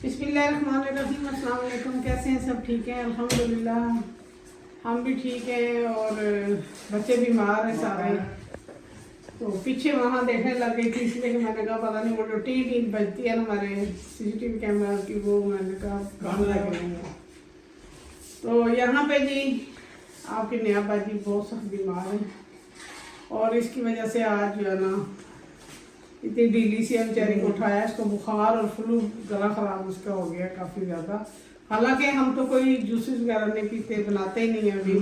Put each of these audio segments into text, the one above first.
बिस्मिल्लाहिर्रहमानिर्रहीम। अस्सलाम वालेकुम। कैसे हैं सब? ठीक हैं अल्हम्दुलिल्लाह, हम भी ठीक हैं और बच्चे बीमार हैं सारे। तो पीछे वहाँ देखने लग गई थी इसलिए कि मैंने कहा पता नहीं वो जो टी टी बजती है ना हमारे सीसीटीवी कैमरा की, वो मैंने कहा काम लग गई है। तो यहाँ पे जी आपकी नया बाजी बहुत सख्त बीमार है और इसकी वजह से आज जो है ना इतनी ढीली सी बेचारी को उठाया, इसको बुखार और फ्लू, गला खराब उसका हो गया काफ़ी ज़्यादा। हालांकि हम तो कोई जूसेस वगैरह नहीं पीते, बनाते ही नहीं है अभी,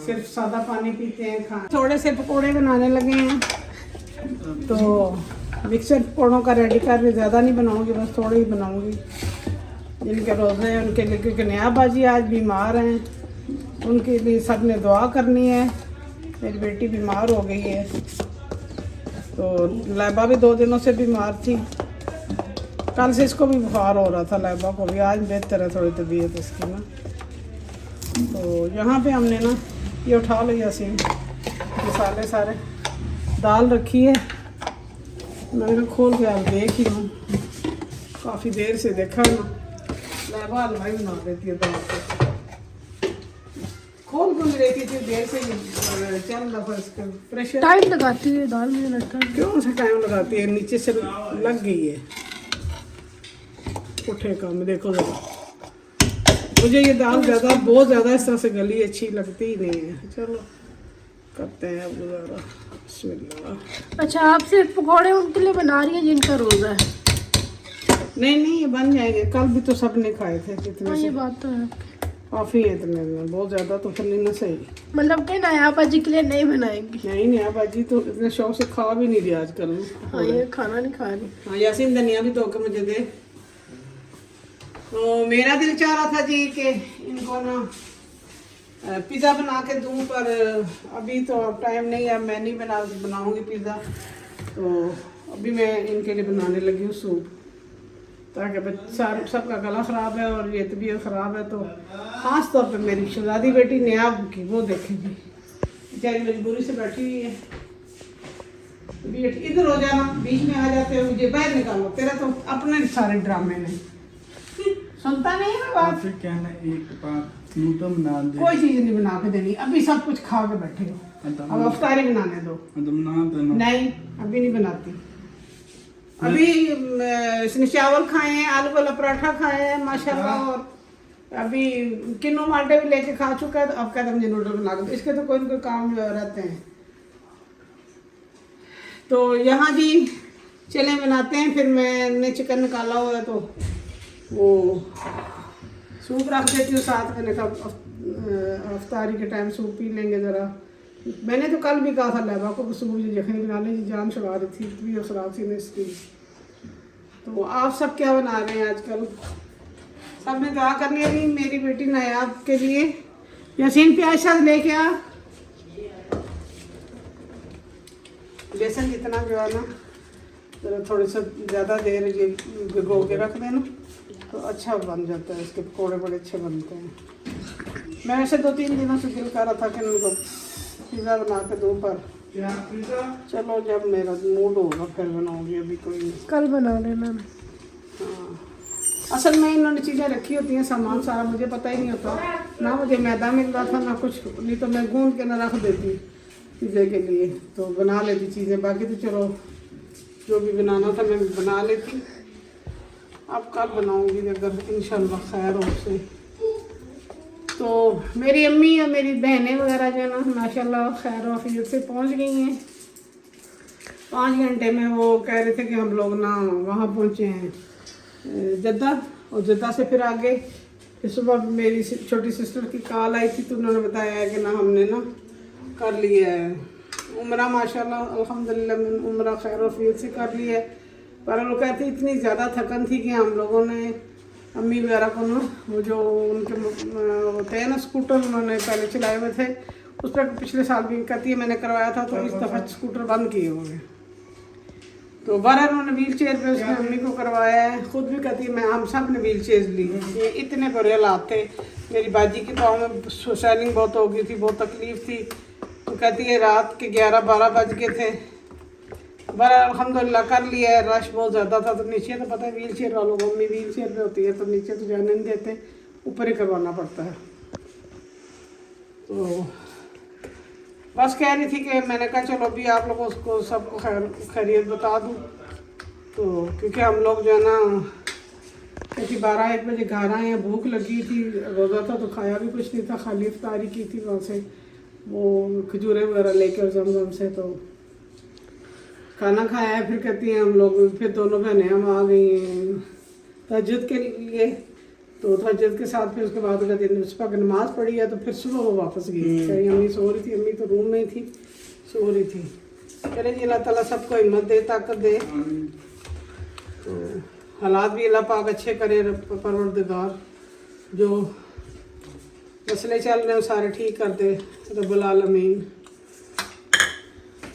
सिर्फ सादा पानी पीते हैं। थोड़े से पकोड़े बनाने लगे हैं तो मिक्सर पकौड़ों का रेडी कर रही, ज़्यादा नहीं बनाऊंगी, बस थोड़े ही बनाऊंगी जिनके रोज़े हैं उनके लिए, क्योंकि नया बाजी आज बीमार हैं, उनके लिए सब ने दुआ करनी है। मेरी बेटी बीमार हो गई है तो लैबा भी 2 दिनों से बीमार थी, कल से इसको भी बुखार हो रहा था, लैबा को भी। आज बेहतर है थोड़ी तबीयत इसकी ना। तो यहाँ पे हमने ना ये उठा लिया सी मसाले सारे, दाल रखी है, मैंने खोल के आप देख ही लूँ, काफ़ी देर से देखा ना, लैबा हलवाई बना देती है दाल को, खोल बुन रही थी देर से चल रहा था इसका प्रेशर। टाइम लगाती है दाल, मुझे लगता है। क्यों से टाइम लगाती है, नीचे से लग गई है उठे काम। देखो जरा, मुझे ये दाल ज़्यादा बहुत ज़्यादा इस तरह से गली अच्छी लगती ही नहीं है। चलो करते हैं अब गुजारा, बिस्मिल्लाह। अच्छा, आप सिर्फ पकौड़े उनके लिए बना रही हैं जिनका रोज़ा है? नहीं, ये बन जाएंगे, कल भी तो सब ने खाए थे कितने हाँ, से, ये बात तो है। काफ़ी है इतने में, बहुत ज़्यादा तो फिर नहीं ना सही। मतलब कि नया बाजी के लिए नहीं बनाएंगी? नहीं, नया बाजी तो इतने शौक से खा भी नहीं रही आजकल। हाँ, ये खाना नहीं खा रही। हाँ, यासीन धनिया भी धो के मुझे दे। तो मेरा दिल चाह रहा था जी कि इनको ना पिज़्ज़ा बना के दूं, पर अभी तो टाइम नहीं है, मैं नहीं बनाऊंगी पिज़्ज़ा। तो अभी मैं इनके लिए बनाने लगी हूँ सूप, ताकि सबका गला ख़राब है और ये तबीयत ख़राब है, तो ख़ास तौर पे मेरी शहजादी बेटी नया की वो देखेगी, बेचारी मजबूरी से बैठी हुई है। इधर हो जाना, बीच में आ जाते हो, मुझे बाहर निकालो, तेरा तो अपने सारे ड्रामे नहीं सुनता नहीं है बात। फिर क्या ना, एक बात तो बना दे, कोई चीज़ नहीं बना के देनी, अभी सब कुछ खा के बैठे हो, अब अफ्तारी बनाने दो। नहीं, अभी नहीं बनाती, अभी इसने चावल खाए हैं, आलू वाला पराठा खाए हैं माशाल्लाह, और अभी किन्नू माल्टे भी लेके खा चुका है, तो अब कहते मुझे नूडल बना के दो। इसके तो कोई ना कोई काम रहते हैं। तो यहाँ जी चले बनाते हैं, फिर मैंने चिकन निकाला हुआ है तो वो सूप रख देती हूँ साथ में, कहा अफ्तारी के टाइम सूप पी लेंगे ज़रा। मैंने तो कल भी कहा था लैबा को सूप जी यखनी बना ली, जान छुड़ा रही थी, इतनी असरात थी इसकी। तो आप सब क्या बना रहे हैं आजकल? सब ने दुआ करनी है जी मेरी बेटी नायाब के लिए। यासीन प्याज शायद लेके आ, बेसन जितना जो है ना जरा थोड़ी सा ज़्यादा देर ये भिगो के रख देना तो अच्छा बन जाता है, इसके पकौड़े बड़े अच्छे बनते हैं। मैं वैसे 2-3 दिनों से दिल कर रहा था कि उनको पिज़्ज़ा बना के दूँ, पर चलो जब मेरा मूड होगा फिर बनाऊँगी, अभी कोई नहीं, कल बना लेना। हाँ, असल में इन्होंने चीज़ें रखी होती हैं, सामान सारा मुझे पता ही नहीं होता ना, मुझे मैदा मिल रहा था ना कुछ, नहीं तो मैं गूंद के ना रख देती पिज़्ज़े के लिए, तो बना लेती चीज़ें। बाकी तो चलो जो भी बनाना था मैं बना लेती, अब कल बनाऊंगी अगर इंशाल्लाह खैर हो से। तो मेरी अम्मी और मेरी बहनें वगैरह जो है ना माशाल्लाह खैर वाफियत से पहुंच गई हैं। 5 घंटे में वो कह रहे थे कि हम लोग ना वहाँ पहुँचे हैं जद्दा, और जद्दा से फिर आगे। फिर सुबह मेरी छोटी सिस्टर की कॉल आई थी तो उन्होंने बताया है कि ना हमने ना कर लिया है उम्रा, माशाल्लाह अल्हम्दुलिल्लाह उम्रा खैर वाफियत से कर लिया है। पर वो कहते इतनी ज़्यादा थकन थी कि हम लोगों ने अम्मी वगैरह को ना वो जो उनके होते हैं ना स्कूटर, उन्होंने पहले चलाए हुए थे, उस पर पिछले साल भी कहती है मैंने करवाया था, तो इस दफ़ा स्कूटर बंद किए हुए। तो बारह उन्होंने व्हील चेयर पर उसने अम्मी को करवाया है, ख़ुद भी कहती है मैं हम सब ने व्हील चेयर ली है। ये इतने बुरे हालात थे, मेरी बाजी की पाँव में स्वेलिंग बहुत हो गई थी, बहुत तकलीफ़ थी। तो कहती है रात के 11-12 बज गए थे, पर अल्हम्दुलिल्लाह कर लिया है। रश बहुत ज़्यादा था तो नीचे तो पता है व्हील चेयर वालों को, मम्मी व्हील चेयर पे होती है तो नीचे तो जाने नहीं देते, ऊपर ही करवाना पड़ता है। तो बस कह रही थी कि मैंने कहा चलो अभी आप लोगों को सबको खैरियत बता दूँ, तो क्योंकि हम लोग जो है ना क्योंकि 12-1 बजे घर आए हैं, भूख लगी थी, रोज़ा था तो खाया भी कुछ नहीं था, खाली इफ्तारी की थी वहाँ से वो खजूरें वगैरह लेके और जमजम से, तो खाना खाया है। फिर कहती हैं हम लोग, फिर दोनों बहनें हम आ गई हैं तहज्जुद के लिए, तो तहज्जुद के साथ फिर उसके बाद कहती है सुबह की नमाज़ पढ़ी है, तो फिर सुबह वो वापस गई। कहीं अम्मी सो रही थी, अम्मी तो रूम में ही थी, सो रही थी। चले जी अल्लाह ताला सबको हिम्मत दे, ताकत दे, तो हालात भी अल्लाह पाक अच्छे करे, परवरदिगार जो मसले चल रहे हैं सारे ठीक कर दे रब्बुल आलमीन।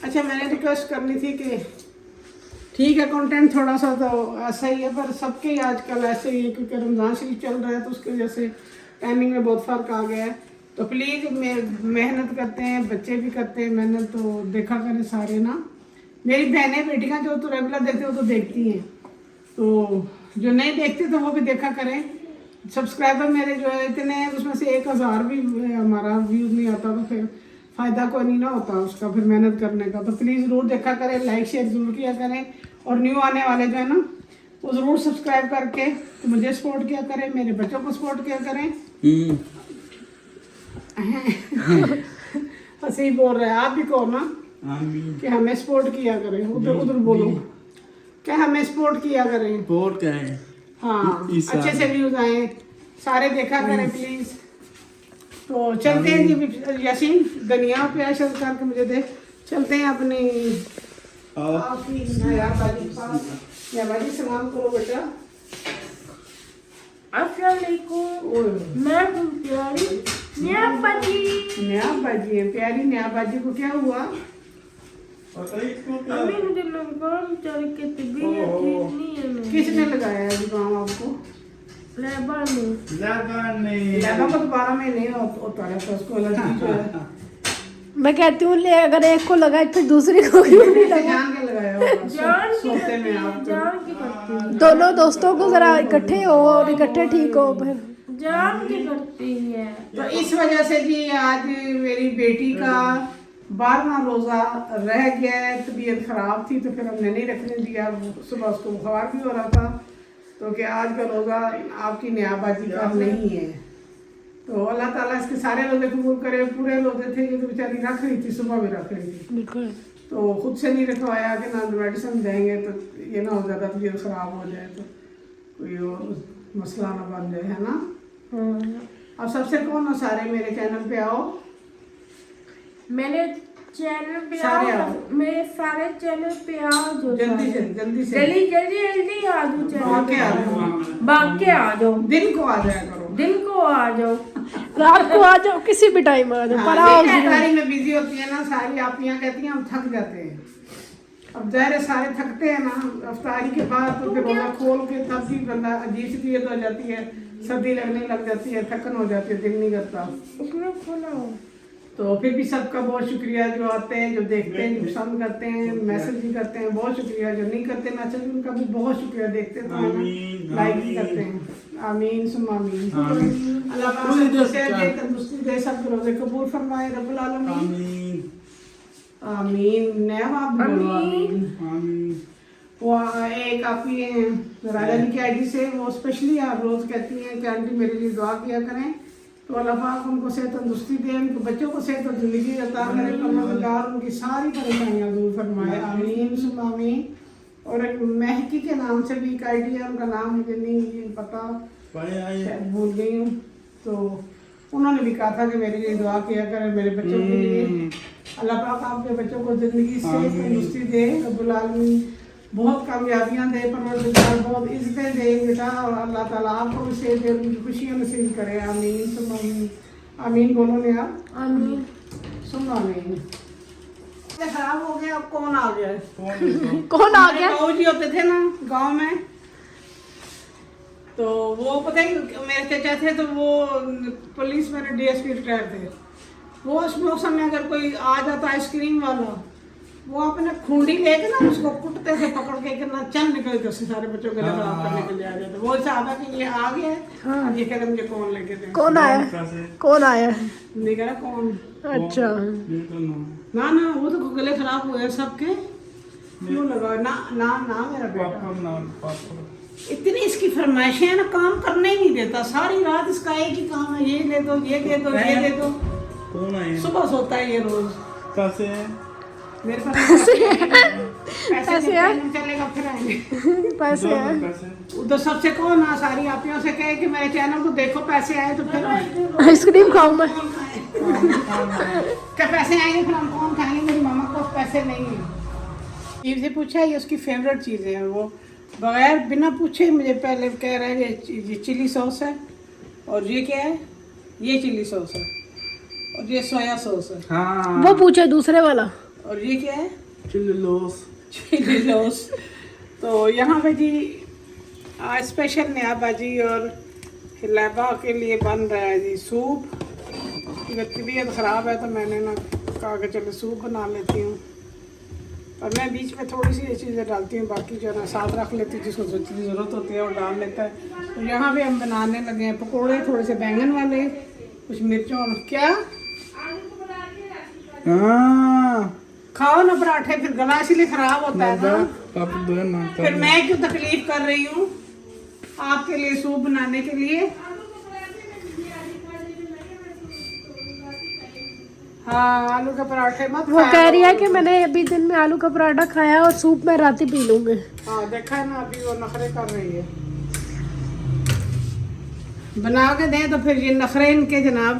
अच्छा मैंने रिक्वेस्ट करनी थी कि ठीक है कंटेंट थोड़ा सा तो ऐसा ही है, पर सबके ही आजकल ऐसे ही है क्योंकि रमज़ान शरीफ चल रहा है तो उसकी वजह से टाइमिंग में बहुत फ़र्क आ गया है। तो प्लीज़ मेहनत करते हैं, बच्चे भी करते हैं मेहनत, तो देखा करें सारे ना। मेरी बहनें बेटियाँ जो तो रेगुलर देखते हो तो देखती हैं, तो जो नहीं देखते तो वो भी देखा करें। सब्सक्राइबर मेरे जो है इतने हैं, उसमें से 1000 भी हमारा व्यूज़ नहीं आता तो फिर फ़ायदा कोई नहीं ना होता उसका, फिर मेहनत करने का। तो प्लीज़ ज़रूर देखा करें, लाइक शेयर ज़रूर किया करें, और न्यू आने वाले जो है ना वो ज़रूर सब्सक्राइब करके तो मुझे सपोर्ट किया करें, मेरे बच्चों को सपोर्ट किया करें। हंसी बोल रहे हैं, आप भी कहो ना कि हमें सपोर्ट किया करें, उधर उधर बोलो क्या हमें सपोर्ट किया करें, सपोर्ट करें, हाँ अच्छे से व्यूज आए, सारे देखा करें प्लीज। तो चलते हैं जी यासीन, गनिया पे आशा करके मुझे दे, चलते हैं अपनी आपकी नया बाजी के पास। या बाजी सलाम करो बेटा। अस्सलाम वालेकुम, मैं हूँ प्यारी नया बाजी। नया बाजी है प्यारी, नया बाजी को क्या हुआ? अभी मुझे लगाम चल के तबीयत ठीक नहीं है मेरी। किसने लगाया है जुकाम आपको? लेबर ने। लैबा को तो 12 महीने होता है तो उसको एलर्जी जो है। मैं कहती हूँ ले अगर एक को लगा फिर दूसरी को क्यों नहीं लगा? जान के लगाया होगा, जान की सोते में आप जान की करती है। दोनों दोस्तों को जरा इकट्ठे हो और इकट्ठे ठीक हो, फिर जान की करती है। तो इस वजह से जी आज मेरी बेटी का 12वां रोज़ा रह गया है, तबीयत ख़राब थी तो फिर हमने नहीं रखने दिया। सुबह उसको बुखार भी हो रहा था, तो कि आज का रोज़ा आपकी न्याबाजी का नहीं है, तो अल्लाह ताला इसके सारे रोज़े कबूल करे। पूरे रोज़े थे ये तो बेचारी रख रही थी, सुबह भी रख रही थी, बिल्कुल। तो खुद से नहीं रखवाया कि ना मेडिसिन देंगे तो ये ना हो ज़्यादा तबीयत ख़राब हो जाए तो कोई और मसला ना बन जाए, है ना। अब सबसे कौन हो सारे मेरे चैनल पे आओ, मेरे चैनल पे सारे आओ, मेरे सारे चैनल पे आओ, जो जल्दी से जल्दी जल्दी आ जाओ चैनल, भाग के आ जाओ, दिन को आ जाया करो, दिन को आ जाओ, रात को आ जाओ, किसी भी टाइम आ जाओ, पर आओ। इफ्तारी में बिजी होती है ना सारी, आप यहाँ कहती हैं हम थक जाते हैं। अब ज़ाहिर है सारे थकते हैं ना इफ्तारी के बाद, तो फिर रोज़ा खोल के तब भी बंदा अजीब सी तबीयत हो जाती है, सर्दी लगने लग जाती है, थकन हो जाती है, दिल नहीं करता। उसमें खोला हो तो फिर भी सबका बहुत शुक्रिया, जो आते हैं, जो देखते हैं, जो पसंद करते हैं, मैसेज भी करते हैं, बहुत शुक्रिया। जो नहीं करते मैसेज उनका भी बहुत शुक्रिया, देखते तो है ना, लाइक भी करते हैं। आमीन सुम्मा आमीन। अल्लाह पाक से दे, तंदुरुस्ती दे, सब रोज़े कबूल फरमाए रब्बुल आलमीन। आमीन। नया आप भी बोलो आमीन। वो एक आपकी राजा जी की आईडी से वो स्पेशली आप रोज़ कहती हैं कि आंटी मेरे लिए दुआ किया करें, तो अल्लाह पाक उनको सेहत तंदुरुस्ती दे, उनको बच्चों को सेहत और ज़िंदगी अता करे, परवरदिगार उनकी सारी परेशानियाँ दूर फरमाए आमीन सुम्मा आमीन। और एक महकी के नाम से भी एक आईडी है, उनका नाम मुझे नहीं पता, शायद भूल गई हूँ, तो उन्होंने भी कहा था कि मेरे लिए दुआ किया करें, मेरे बच्चों के लिए। अल्लाह पाक आपके बच्चों को ज़िंदगी से तंदुरुस्ती दे रब्बुल आलमीन, बहुत कामयाबियाँ दे परवरदिगार, बहुत इज़्ज़तें दे बेटा, और अल्लाह ताला आपको भी सेहत दे, उनकी खुशियाँ नसीब करे आमीन सुम्मा आमीन। आमीन बोलो ने आप, आमीन सुम्मा आमीन। खराब हो गया, अब कौन आ गया? कौन आ गया? बाबू जी होते थे ना गांव में, तो वो पता है मेरे चाचा थे, तो वो पुलिस में डीएसपी रिटायर थे। वो उस मौसम में अगर कोई आ जाता आइसक्रीम वाला वो अपने खूंडी लेके ना उसको कुटते से पकड़ के कितना चल निकल के उससे सारे बच्चों के लिए खराब करने के लिए आ जाते। वो चाहता कि ये आ गया है, अब ये कह रहे मुझे कौन लेके दे। कौन आया? कौन आया? नहीं कह रहा कौन। अच्छा ना ना वो तो गले खराब हुए सबके। क्यों लगा ना ना ना मेरा बेटा। इतनी इसकी फरमाइशें हैं ना, काम करने ही नहीं देता। सारी रात इसका एक ही काम है, ये दे दो ये दे दो ये दे दो। कौन आए? सुबह सोता है ये रोज। कैसे? मेरे पास पैसे पैसे हैं? चलेगा फिर आएंगे। पैसे हैं? कैसे? उधर सबसे कौन आ सारी आपियों से कहे कि मेरे चैनल को देखो, पैसे आए तो फिर आइसक्रीम खाऊं मैं? कौन खाए? क्या पैसे आएंगे फिर हम कौन खाएंगे? मेरी मामा को पैसे नहीं है। ईव से पूछा ये उसकी फेवरेट चीज़ है। वो बगैर बिना पूछे मुझे पहले कह रहा है ये चिली सॉस है, और ये क्या है, ये चिली सॉस है, और ये सोया सॉस है। हाँ वो पूछे दूसरे वाला। और ये क्या है? Chilli loss. Chilli sauce. तो यहाँ पे जी आज स्पेशल नया बाजी और हिलाबा के लिए बन रहा है जी सूप। तबीयत ख़राब है तो मैंने ना कहा कि चलो सूप बना लेती हूँ, और मैं बीच में थोड़ी सी ये चीज़ें डालती हूँ, बाकी जो है ना साथ रख लेती हूँ, जिसको जितनी ज़रूरत होती है वो डाल लेता है। तो यहाँ पे हम बनाने लगे हैं पकोड़े, थोड़े से बैंगन वाले, कुछ मिर्चों और क्या। हाँ खाओ ना पराठे, फिर गला इसलिए ख़राब होता है ना। पापा दो ना फिर मैं क्यों तकलीफ कर रही हूँ आपके लिए सूप बनाने के लिए। हाँ आलू के पराठे मत वो कह रही है कि मैंने अभी दिन में आलू का पराठा खाया और सूप मैं रात ही पी लूंगी। हाँ देखा है ना, अभी वो नखरे कर रही है। बना के दें तो फिर ये नखरे इनके जनाब।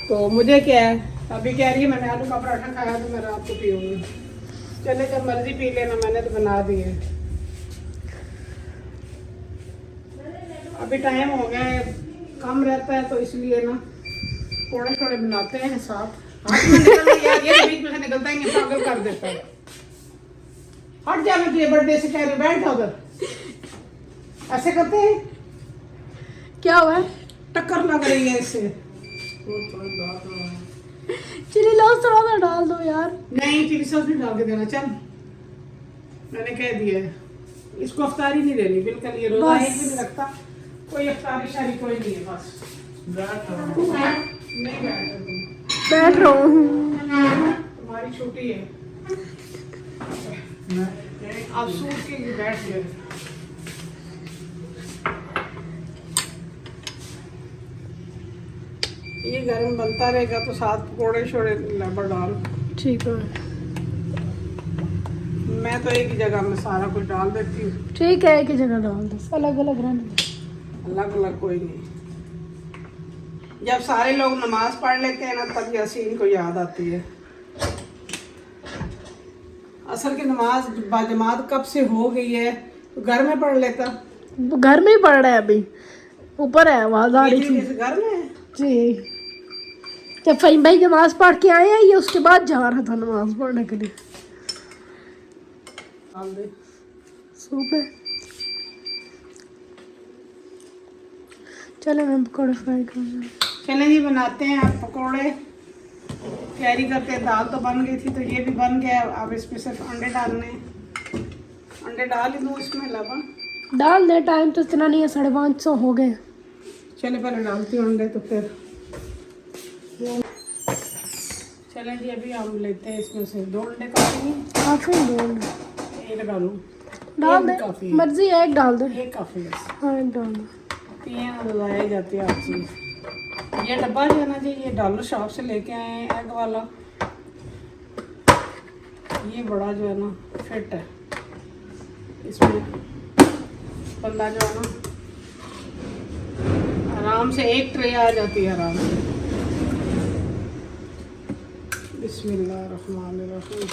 तो मुझे क्या है, अभी कह रही है मैंने आलू का पराठा खाया तो मैं रात को पीऊँगी। चले जब मर्जी पी लेना, मैंने तो बना दिए। अभी टाइम हो गया है, कम रहता है तो इसलिए ना थोड़े थोड़े बनाते हैं साथ। हाथ में निकल गया, ये बीच में से निकलता ही नहीं, पागल कर देता है। हट जा, मैं तुझे बर्थडे से कह रही, बैठ जा उधर। ऐसे करते हैं, क्या हुआ? टक्कर लग रही है इससे। चिली लॉस थोड़ा सा डाल दो यार। नहीं चिली सॉस नहीं डाल के देना, चल मैंने कह दिया है। इसको अफ्तारी नहीं देनी बिल्कुल, ये रोजा एक भी नहीं रखता, कोई अफ्तारी शारी कोई नहीं है। बस नहीं बैठ रहा हूँ। तुम्हारी छुट्टी है, आप सूट के लिए बैठ गए। ये गर्म बनता रहेगा तो साथ पकौड़े छोड़े लेबर डाल। ठीक है, मैं तो एक ही जगह में सारा कुछ डाल देती हूँ। ठीक है, एक ही जगह डाल दो, अलग अलग रहने दो। अलग अलग कोई नहीं। जब सारे लोग नमाज पढ़ लेते हैं ना तब यासीन को याद आती है। असल की नमाज बाजमात कब से हो गई है, तो घर में पढ़ लेता। घर में ही पढ़ रहा है, अभी ऊपर है, आवाज आ रही थी। घर में है जी, जब फहीम भाई नमाज पढ़ के आए हैं, ये उसके बाद जा रहा था नमाज पढ़ने के लिए। डाल दे सूप है। चलो मैं पकौड़े फ्राई करूँगा। चले जी बनाते हैं आप पकोड़े। तैयारी करते हैं, दाल तो बन गई थी तो ये भी बन गया। अब इसमें सिर्फ अंडे डालने हैं। अंडे डाल ही दूँ इसमें लबा? डाल दे, टाइम तो इतना नहीं है, 550 हो गए। चले पहले डालती हूँ अंडे तो फिर। चलें जी अभी हम लेते हैं इसमें से 2 अंडे काफ़ी हैं। काफी डाल, एक डालूँ? डाल एक काफ़ी दे, है। मर्जी है, एक डाल दो। एक काफ़ी है। हाँ, एक डाल दो। 3 लगाई जाती है हर चीज़। ये डब्बा जो है ना जी, ये डॉलर शॉप से लेके आए हैं एग वाला। ये बड़ा जो है ना फिट है, इसमें बंदा जो है ना आराम से एक ट्रे आ जाती है आराम से। बिस्मिल्लाहिर्रहमानिर्रहीम।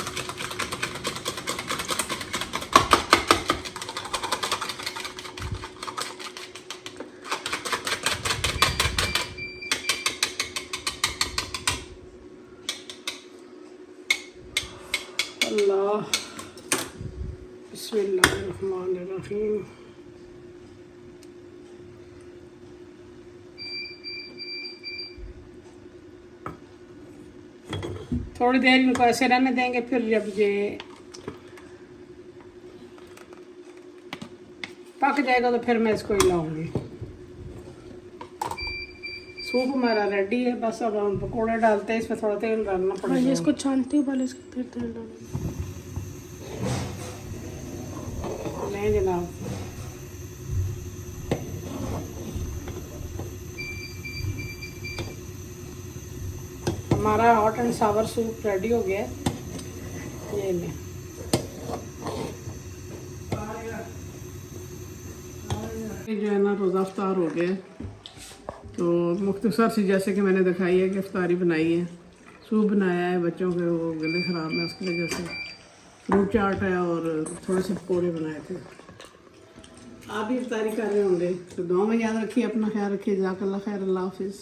अल्लाह, बिस्मिल्लाहिर्रहमानिर्रहीम। थोड़ी देर इनको ऐसे रहने देंगे, फिर जब ये पक जाएगा तो फिर मैं इसको हिलाऊंगी। सूप हमारा रेडी है, बस अब हम पकौड़े डालते हैं। इसमें थोड़ा तेल डालना हाँ, पड़ेगा। ये इसको छानती हूँ पहले, इसको फिर तेल डालूंगी। नहीं जनाब, हमारा hot and Sawar soup ready हो गया है। ये ले, ये जो है ना रोज़ा इफ्तार हो गया। तो मुख्तसर सी जैसे कि मैंने दिखाई है कि इफ्तारी बनाई है, सूप बनाया है, बच्चों के वो गले ख़राब है उसकी वजह से, फ्रूट चाट है और थोड़े से पकौड़े बनाए थे। आप भी इफ्तारी कर रहे होंगे तो दुआ में याद रखिए, अपना ख्याल रखिए। जज़ाकल्लाह खैर, अल्लाह हाफिज़।